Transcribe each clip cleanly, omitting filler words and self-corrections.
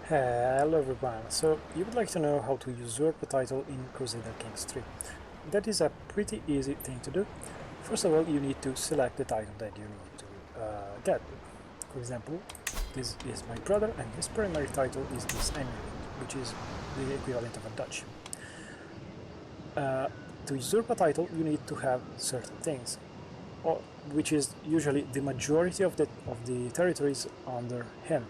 Hello everyone, so you would like to know how to usurp a title in Crusader Kings 3. That is a pretty easy thing to do. First of all, you need to select the title that you need to get. For example, this is my brother and his primary title is this ingame, which is the equivalent of a duchy. To usurp a title you need to have certain things, which is usually the majority of the territories under him.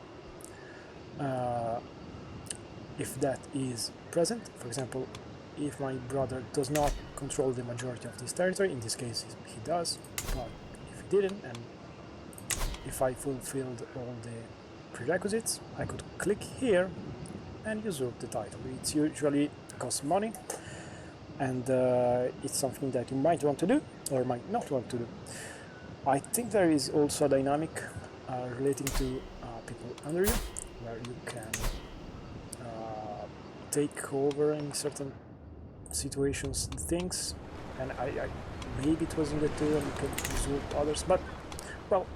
If that is present, for example, if my brother does not control the majority of this territory, in this case he does, but if he didn't, and if I fulfilled all the prerequisites, I could click here and usurp the title. It usually costs money, and it's something that you might want to do or might not want to do. I think there is also a dynamic relating to people under you, where you can take over in certain situations things, and I maybe it was in the 2 and you can usurp others, but well,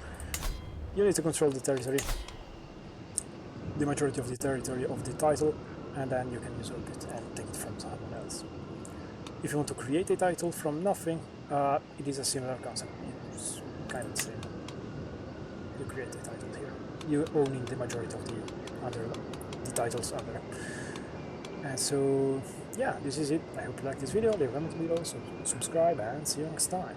you need to control the territory, the majority of the territory of the title, and then you can usurp it and take it from someone else. If you want to create a title from nothing, it is a similar concept. It's kind of the same. You create a title here, you owning the majority of the titles under. And so, yeah, this is it. I hope you like this video. Leave a comment below, subscribe, and see you next time.